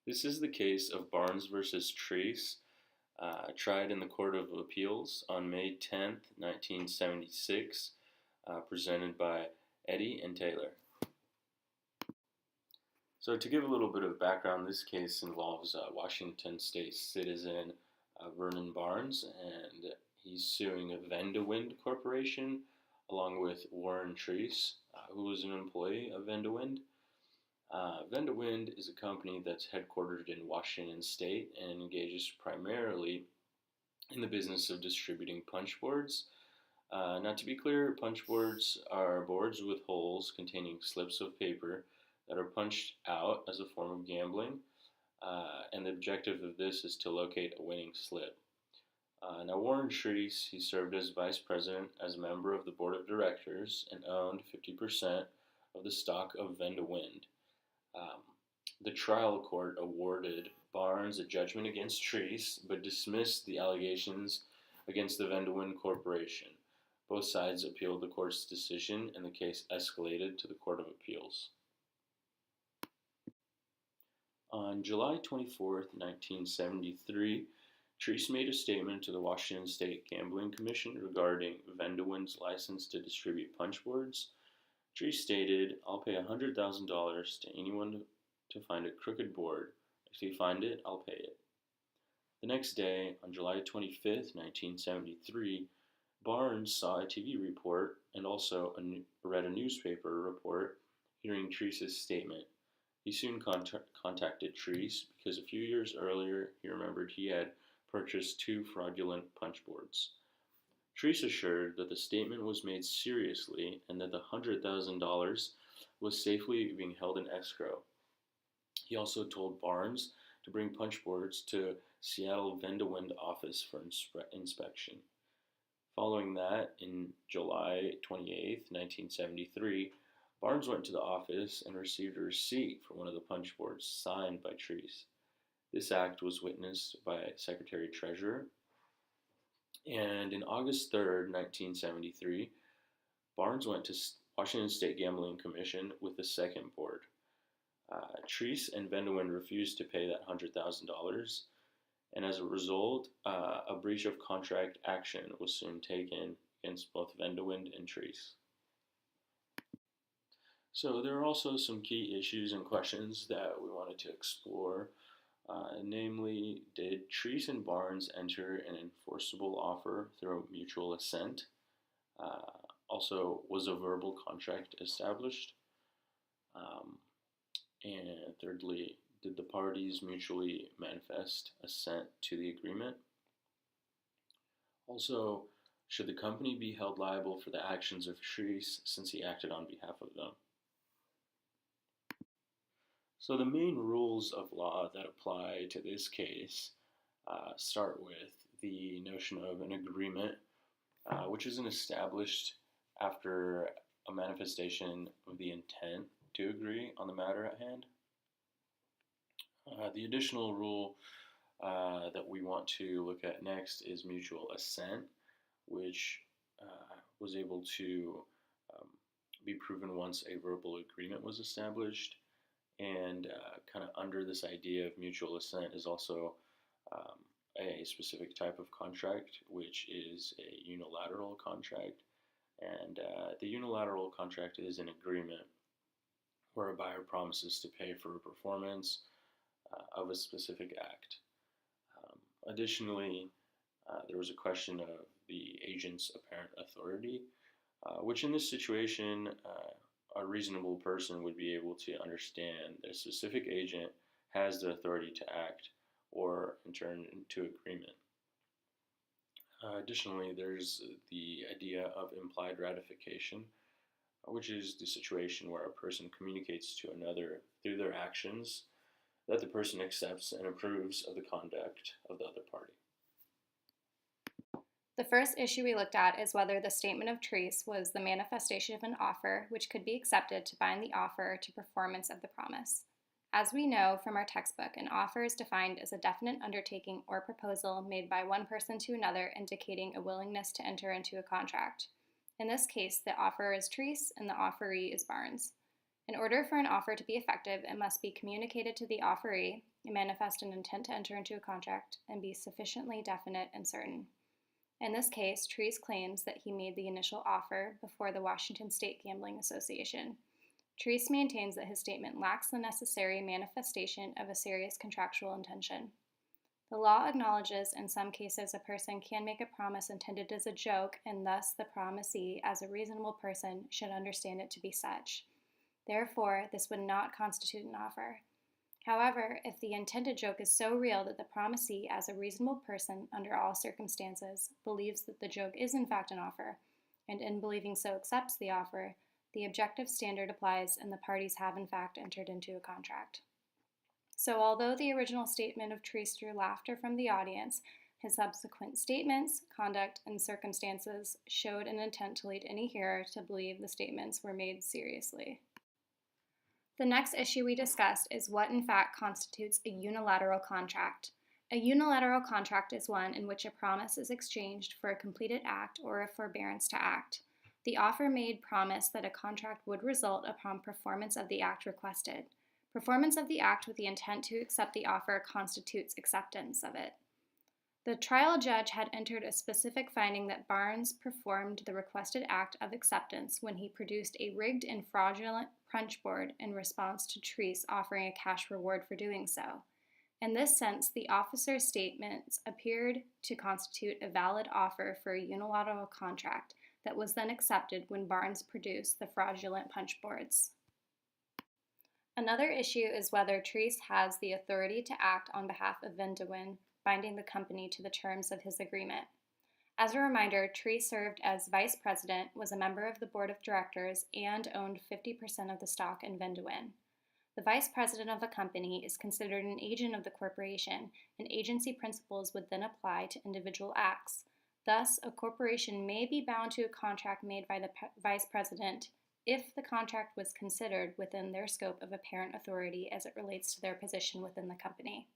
This is the case of Barnes versus Treece, tried in the Court of Appeals on May 10th, 1976, presented by Eddy and Taylor. So to give a little bit of background, this case involves Washington State citizen Vernon Barnes, and he's suing a Vendewind Corporation along with Warren Treece, who was an employee of Vendewind. Vendewind is a company that's headquartered in Washington State and engages primarily in the business of distributing punch boards. Now, to be clear, punch boards are boards with holes containing slips of paper that are punched out as a form of gambling, and the objective of this is to locate a winning slip. Now, Warren Treece, he served as vice president as a member of the board of directors and owned 50% of the stock of Vendewind. The trial court awarded Barnes a judgment against Treece, but dismissed the allegations against the Vendewind Corporation. Both sides appealed the court's decision, and the case escalated to the Court of Appeals. On July 24th, 1973, Treece made a statement to the Washington State Gambling Commission regarding Vendewind's license to distribute punch boards. Treece stated, "I'll pay $100,000 to anyone to find a crooked board. If you find it, I'll pay it." The next day, on July 25th, 1973, Barnes saw a TV report and also read a newspaper report hearing Treece's statement. He soon contacted Treece because a few years earlier he remembered he had purchased 2 fraudulent punch boards. Treece assured that the statement was made seriously and that the $100,000 was safely being held in escrow. He also told Barnes to bring punch boards to Seattle Vendewind office for inspection. Following that, in July 28, 1973, Barnes went to the office and received a receipt for one of the punch boards signed by Treece. This act was witnessed by Secretary Treasurer. And in August 3rd, 1973, Barnes went to Washington State Gambling Commission with the second board. Treece and Vendewind refused to pay that $100,000, and as a result, a breach of contract action was soon taken against both Vendewind and Treece. So there are also some key issues and questions that we wanted to explore. Namely, did Treece and Barnes enter an enforceable offer through mutual assent? Also, was a verbal contract established? And thirdly, did the parties mutually manifest assent to the agreement? Also, should the company be held liable for the actions of Treece since he acted on behalf of them? So the main rules of law that apply to this case start with the notion of an agreement, which is established after a manifestation of the intent to agree on the matter at hand. The additional rule that we want to look at next is mutual assent, which was able to be proven once a verbal agreement was established. And kind of under this idea of mutual assent is also a specific type of contract, which is a unilateral contract. And the unilateral contract is an agreement where a buyer promises to pay for a performance of a specific act. Additionally, there was a question of the agent's apparent authority, which in this situation, a reasonable person would be able to understand that a specific agent has the authority to act or enter into agreement. Additionally, there's the idea of implied ratification, which is the situation where a person communicates to another through their actions that the person accepts and approves of the conduct of the other party. The first issue we looked at is whether the statement of Treece was the manifestation of an offer which could be accepted to bind the offeror to performance of the promise. As we know from our textbook, an offer is defined as a definite undertaking or proposal made by one person to another indicating a willingness to enter into a contract. In this case, the offeror is Treece and the offeree is Barnes. In order for an offer to be effective, it must be communicated to the offeree, manifest an intent to enter into a contract, and be sufficiently definite and certain. In this case, Treece claims that he made the initial offer before the Washington State Gambling Association. Treece maintains that his statement lacks the necessary manifestation of a serious contractual intention. The law acknowledges in some cases a person can make a promise intended as a joke, and thus the promisee, as a reasonable person, should understand it to be such. Therefore, this would not constitute an offer. However, if the intended joke is so real that the promisee, as a reasonable person, under all circumstances, believes that the joke is in fact an offer, and in believing so accepts the offer, the objective standard applies and the parties have in fact entered into a contract. So although the original statement of Treece drew laughter from the audience, his subsequent statements, conduct, and circumstances showed an intent to lead any hearer to believe the statements were made seriously. The next issue we discussed is what in fact constitutes a unilateral contract. A unilateral contract is one in which a promise is exchanged for a completed act or a forbearance to act. The offer made promised that a contract would result upon performance of the act requested. Performance of the act with the intent to accept the offer constitutes acceptance of it. The trial judge had entered a specific finding that Barnes performed the requested act of acceptance when he produced a rigged and fraudulent punch board in response to Treece offering a cash reward for doing so. In this sense, the officer's statements appeared to constitute a valid offer for a unilateral contract that was then accepted when Barnes produced the fraudulent punch boards. Another issue is whether Treece has the authority to act on behalf of Vendewin, binding the company to the terms of his agreement. As a reminder, Treece served as vice president, was a member of the board of directors, and owned 50% of the stock in Vendewin. The vice president of a company is considered an agent of the corporation, and agency principles would then apply to individual acts. Thus, a corporation may be bound to a contract made by the vice president if the contract was considered within their scope of apparent authority as it relates to their position within the company.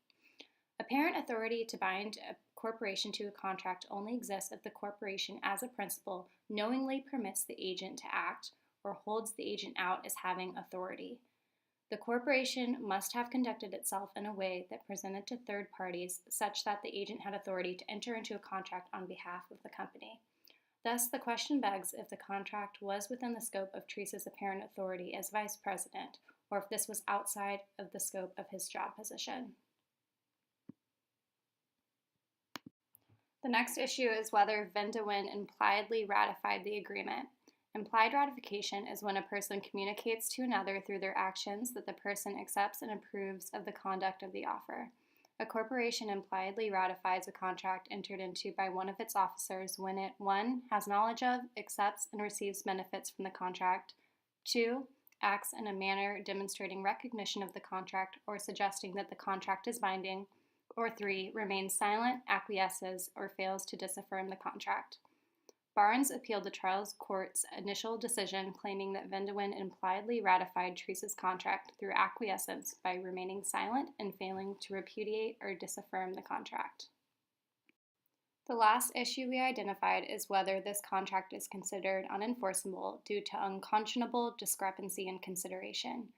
Apparent authority to bind a corporation to a contract only exists if the corporation, as a principle, knowingly permits the agent to act or holds the agent out as having authority. The corporation must have conducted itself in a way that presented to third parties such that the agent had authority to enter into a contract on behalf of the company. Thus, the question begs if the contract was within the scope of Treece's apparent authority as vice president, or if this was outside of the scope of his job position. The next issue is whether Vendewin impliedly ratified the agreement. Implied ratification is when a person communicates to another through their actions that the person accepts and approves of the conduct of the offer. A corporation impliedly ratifies a contract entered into by one of its officers when it 1. Has knowledge of, accepts, and receives benefits from the contract, 2. Acts in a manner demonstrating recognition of the contract or suggesting that the contract is binding, or 3. Remains silent, acquiesces, or fails to disaffirm the contract. Barnes appealed the trial court's initial decision claiming that Vendewin impliedly ratified Treece's contract through acquiescence by remaining silent and failing to repudiate or disaffirm the contract. The last issue we identified is whether this contract is considered unenforceable due to unconscionable discrepancy in consideration.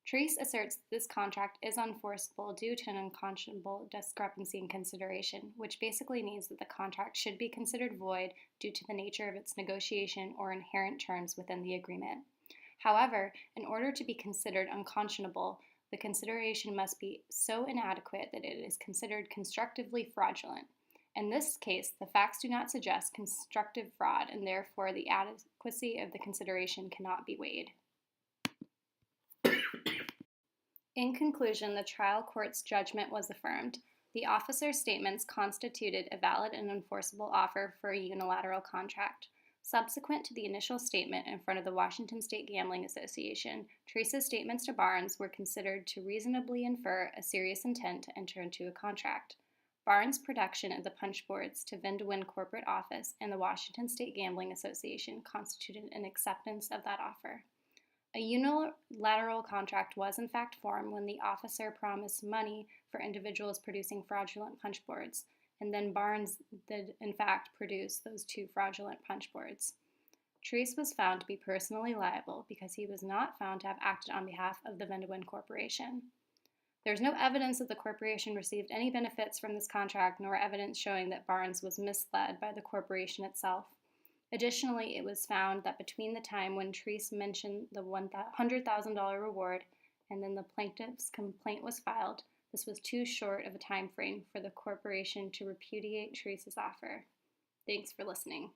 Treece asserts that this contract is unenforceable due to an unconscionable discrepancy in consideration, which basically means that the contract should be considered void due to the nature of its negotiation or inherent terms within the agreement. However, in order to be considered unconscionable, the consideration must be so inadequate that it is considered constructively fraudulent. In this case, the facts do not suggest constructive fraud, and therefore the adequacy of the consideration cannot be weighed. In conclusion, the trial court's judgment was affirmed. The officer's statements constituted a valid and enforceable offer for a unilateral contract. Subsequent to the initial statement in front of the Washington State Gambling Association, Treece's statements to Barnes were considered to reasonably infer a serious intent to enter into a contract. Barnes' production of the punch boards to Vendewin corporate office and the Washington State Gambling Association constituted an acceptance of that offer. A unilateral contract was in fact formed when the officer promised money for individuals producing fraudulent punch boards, and then Barnes did in fact produce those 2 fraudulent punch boards. Treece was found to be personally liable because he was not found to have acted on behalf of the Vendewind Corporation. There is no evidence that the corporation received any benefits from this contract, nor evidence showing that Barnes was misled by the corporation itself. Additionally, it was found that between the time when Treece mentioned the $100,000 reward and then the plaintiff's complaint was filed, this was too short of a time frame for the corporation to repudiate Treece's offer. Thanks for listening.